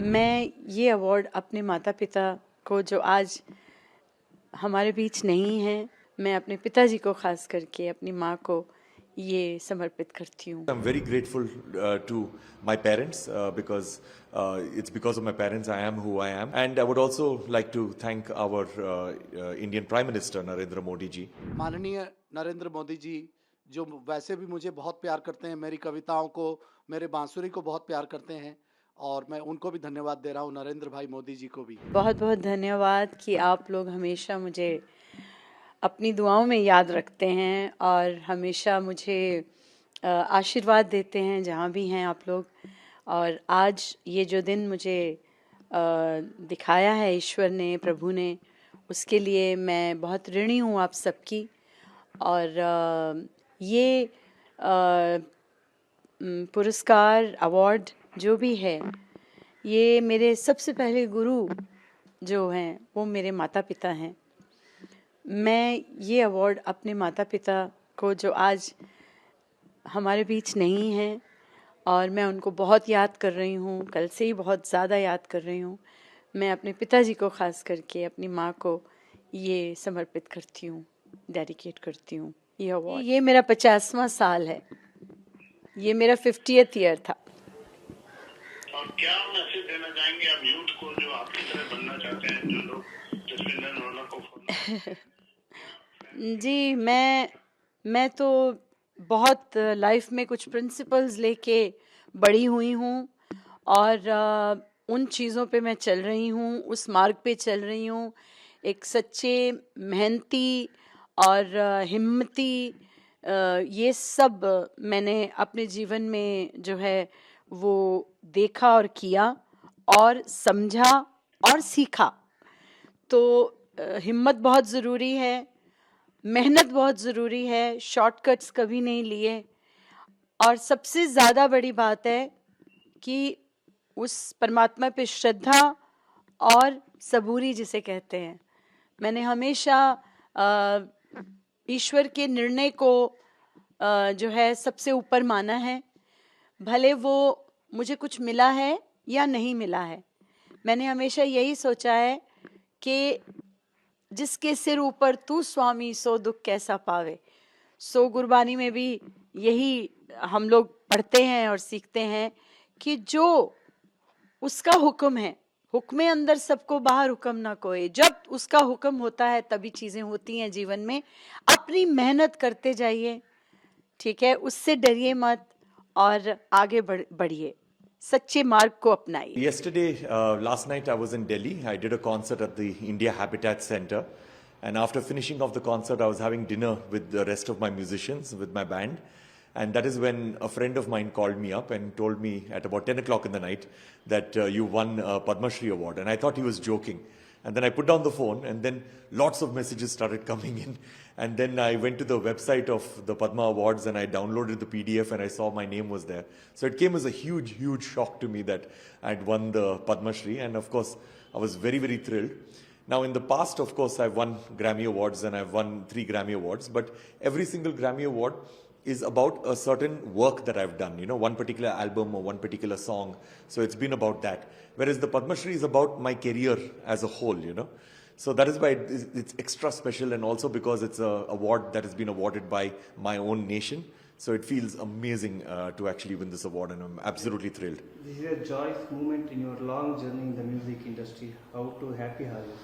मैं ये अवार्ड अपने माता-पिता को, जो आज हमारे बीच नहीं हैं, मैं अपने पिताजी को ख़ास करके अपनी माँ को ये समर्पित करती हूँ। I'm very grateful to my parents because it's because of my parents I am who I am. And I would also like to thank our Indian Prime Minister Narendra Modi ji. माननीय नरेंद्र मोदी जी, जो वैसे भी मुझे बहुत प्यार करते हैं, मेरी कविताओं को, मेरे बांसुरी को बहुत प्यार करते हैं, और मैं उनको भी धन्यवाद दे रहा हूँ, नरेंद्र भाई मोदी जी को भी। बहुत बहुत धन्यवाद कि आप लोग हमेशा मुझे अपनी दुआओं में याद रखते हैं और हमेशा मुझे आशीर्वाद देते हैं जहाँ भी हैं आप लोग। और आज ये जो दिन मुझे दिखाया है ईश्वर ने, प्रभु ने, उसके लिए मैं बहुत ऋणी हूँ आप सबकी। और ये पुरस्कार, अवार्ड जो भी है, ये मेरे सबसे पहले गुरु जो हैं वो मेरे माता पिता हैं। मैं ये अवार्ड अपने माता पिता को, जो आज हमारे बीच नहीं हैं, और मैं उनको बहुत याद कर रही हूँ, कल से ही बहुत ज़्यादा याद कर रही हूँ, मैं अपने पिताजी को ख़ास करके अपनी माँ को ये समर्पित करती हूँ, डेडिकेट करती हूँ ये अवार्ड। ये मेरा 50वां साल है, ये मेरा 50th ईयर था। और क्या मैसेज देना चाहेंगे आप यूथ को जो आपकी तरह बनना चाहते हैं, जो लोग जसविंदर नरोला को फॉलो? जी, मैं तो बहुत लाइफ में कुछ प्रिंसिपल्स लेके बड़ी हुई हूँ, और उन चीज़ों पे मैं चल रही हूँ, उस मार्ग पे चल रही हूँ। एक सच्चे, मेहनती और हिम्मती, ये सब मैंने अपने जीवन में जो है वो देखा और किया और समझा और सीखा। तो हिम्मत बहुत ज़रूरी है, मेहनत बहुत ज़रूरी है, शॉर्टकट्स कभी नहीं लिए, और सबसे ज़्यादा बड़ी बात है कि उस परमात्मा पे श्रद्धा और सबूरी जिसे कहते हैं। मैंने हमेशा ईश्वर के निर्णय को जो है सबसे ऊपर माना है, भले वो मुझे कुछ मिला है या नहीं मिला है। मैंने हमेशा यही सोचा है कि जिसके सिर ऊपर तू स्वामी सो दुख कैसा पावे। सो गुरबानी में भी यही हम लोग पढ़ते हैं और सीखते हैं कि जो उसका हुक्म है, हुक्मे अंदर सबको बाहर हुक्म ना कोई। जब उसका हुक्म होता है तभी चीज़ें होती हैं जीवन में। अपनी मेहनत करते जाइए, ठीक है, उससे डरिए मत और आगे बढ़िए, सच्चे मार्ग को अपनाइए। Yesterday, last night I was in Delhi. I did a concert at the India Habitat Center. And after finishing off the concert, I was having dinner with the rest of my musicians, with my band. And that is when a friend of mine called me up and told me at about 10 o'clock in the night that you won a Padma Shri award. And I thought he was joking. And then I put down the phone, and then lots of messages started coming in. And then I went to the website of the Padma Awards and I downloaded the PDF and I saw my name was there. So it came as a huge, huge shock to me that I'd won the Padma Shri. And of course, I was very, very thrilled. Now, in the past, of course, I've won Grammy Awards and I've won 3 Grammy Awards. But every single Grammy Award is about a certain work that I've done, one particular album or one particular song. So it's been about that. Whereas the Padma Shri is about my career as a whole, So that is why it's extra special, and also because it's an award that has been awarded by my own nation. So it feels amazing to actually win this award, and I'm absolutely thrilled. This is a joyous moment in your long journey in the music industry. How happy are you?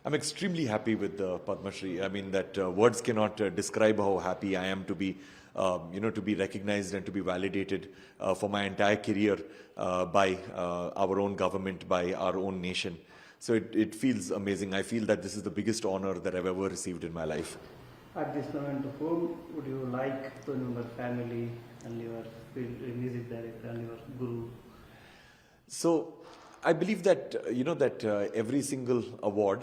I'm extremely happy with the Padma Shri. I mean that words cannot describe how happy I am to be, to be recognized and to be validated for my entire career by our own government, by our own nation. So it feels amazing. I feel that this is the biggest honor that I've ever received in my life. At this moment, whom would you like to remember, family and your music director and your guru? So I believe that, every single award,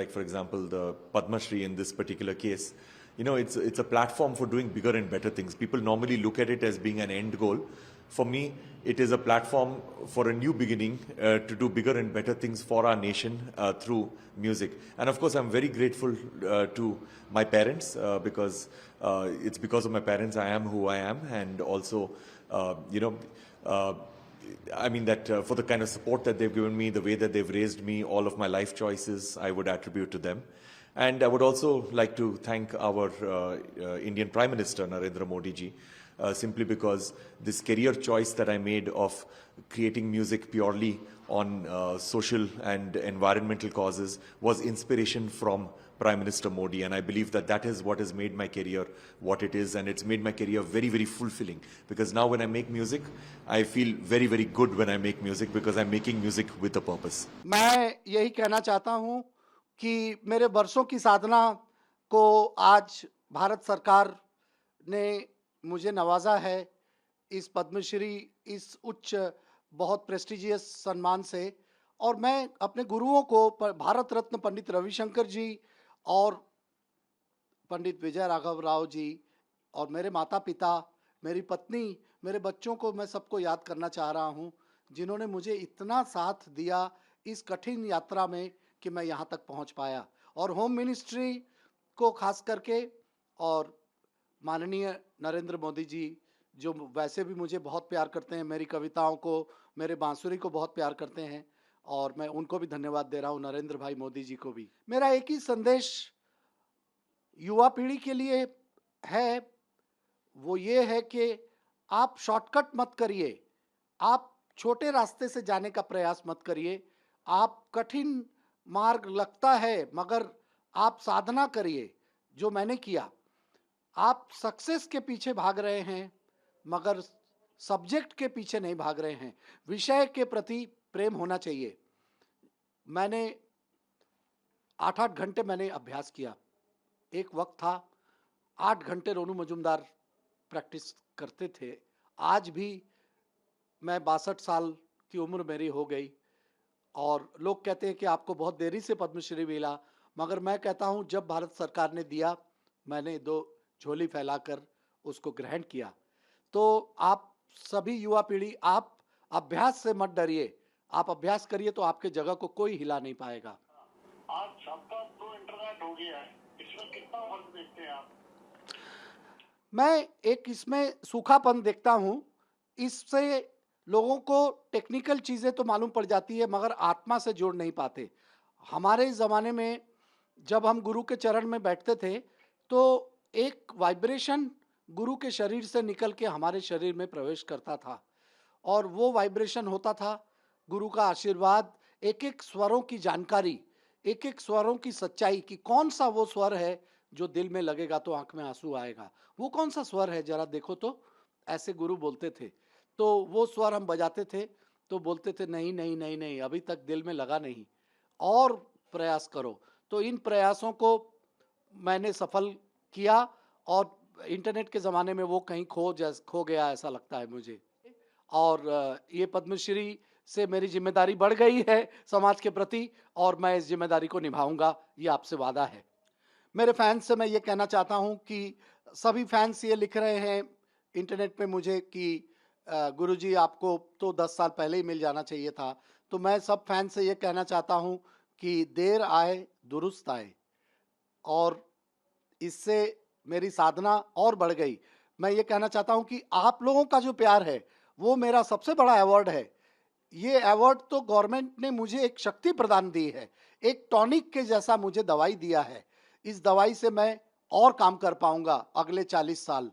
like for example, the Padma Shri in this particular case, it's a platform for doing bigger and better things. People normally look at it as being an end goal. For me, it is a platform for a new beginning to do bigger and better things for our nation through music. And of course, I'm very grateful to my parents because it's because of my parents I am who I am. And also, I mean that for the kind of support that they've given me, the way that they've raised me, all of my life choices, I would attribute to them. And I would also like to thank our Indian Prime Minister, Narendra Modi ji, simply because this career choice that I made of creating music purely on social and environmental causes was inspiration from Prime Minister Modi, and I believe that that is what has made my career what it is, and it's made my career very, very fulfilling. Because now when I make music, I feel very, very good when I make music because I'm making music with a purpose. मैं यही कहना चाहता हूं कि मेरे वर्षों की साधना को आज भारत सरकार ने मुझे नवाजा है इस पद्मश्री, इस उच्च बहुत प्रेस्टिजियस सम्मान से। और मैं अपने गुरुओं को भारत रत्न पंडित रविशंकर जी और पंडित विजय राघव राव जी और मेरे माता पिता, मेरी पत्नी, मेरे बच्चों को मैं सबको याद करना चाह रहा हूं, जिन्होंने मुझे इतना साथ दिया इस कठिन यात्रा में कि मैं यहां तक पहुंच पाया। और होम मिनिस्ट्री को खास करके, और माननीय नरेंद्र मोदी जी जो वैसे भी मुझे बहुत प्यार करते हैं, मेरी कविताओं को, मेरे बांसुरी को बहुत प्यार करते हैं, और मैं उनको भी धन्यवाद दे रहा हूं, नरेंद्र भाई मोदी जी को भी। मेरा एक ही संदेश युवा पीढ़ी के लिए है, वो ये है कि आप शॉर्टकट मत करिए, आप छोटे रास्ते से जाने का प्रयास मत करिए। आप कठिन मार्ग लगता है मगर आप साधना करिए, जो मैंने किया। आप सक्सेस के पीछे भाग रहे हैं मगर सब्जेक्ट के पीछे नहीं भाग रहे हैं, विषय के प्रति प्रेम होना चाहिए। मैंने 8-8 घंटे मैंने अभ्यास किया। एक वक्त था 8 घंटे रोनू मजुमदार प्रैक्टिस करते थे। आज भी मैं 62 साल की उम्र मेरी हो गई और लोग कहते हैं कि आपको बहुत देरी से पद्मश्री मिला, मगर मैं कहता हूं जब भारत सरकार ने दिया, मैंने 2 झोली फैलाकर उसको ग्रहण किया। तो आप सभी युवा पीढ़ी, आप अभ्यास से मत डरिए, आप अभ्यास करिए तो आपके जगह को कोई हिला नहीं पाएगा। आज सबका तो इंटरनेट हो गया है, इसमें कितना फर्क देखते हैं आप? मैं एक इसमें सूखापन देखता हूं। इससे लोगों को टेक्निकल चीजें तो मालूम पड़ जाती है मगर आत्मा से जोड़ नहीं पाते। हमारे ज़माने में जब हम गुरु के चरण में बैठते थे तो एक वाइब्रेशन गुरु के शरीर से निकल के हमारे शरीर में प्रवेश करता था, और वो वाइब्रेशन होता था गुरु का आशीर्वाद, एक एक स्वरों की जानकारी, एक एक स्वरों की सच्चाई कि कौन सा वो स्वर है जो दिल में लगेगा तो आंख में आंसू आएगा, वो कौन सा स्वर है जरा देखो तो, ऐसे गुरु बोलते थे। तो वो स्वर हम बजाते थे तो बोलते थे नहीं नहीं नहीं नहीं, अभी तक दिल में लगा नहीं, और प्रयास करो। तो इन प्रयासों को मैंने सफल किया और इंटरनेट के ज़माने में वो कहीं खो गया ऐसा लगता है मुझे। और ये पद्मश्री से मेरी जिम्मेदारी बढ़ गई है समाज के प्रति, और मैं इस जिम्मेदारी को निभाऊंगा, ये आपसे वादा है। मेरे फैंस से मैं ये कहना चाहता हूँ कि सभी फैंस ये लिख रहे हैं इंटरनेट पे मुझे कि गुरुजी आपको तो 10 साल पहले ही मिल जाना चाहिए था। तो मैं सब फैंस से ये कहना चाहता हूँ कि देर आए दुरुस्त आए, और इससे मेरी साधना और बढ़ गई। मैं ये कहना चाहता हूँ कि आप लोगों का जो प्यार है वो मेरा सबसे बड़ा अवार्ड है। ये अवार्ड तो गवर्नमेंट ने मुझे एक शक्ति प्रदान दी है, एक टॉनिक के जैसा मुझे दवाई दिया है। इस दवाई से मैं और काम कर पाऊंगा अगले 40 साल।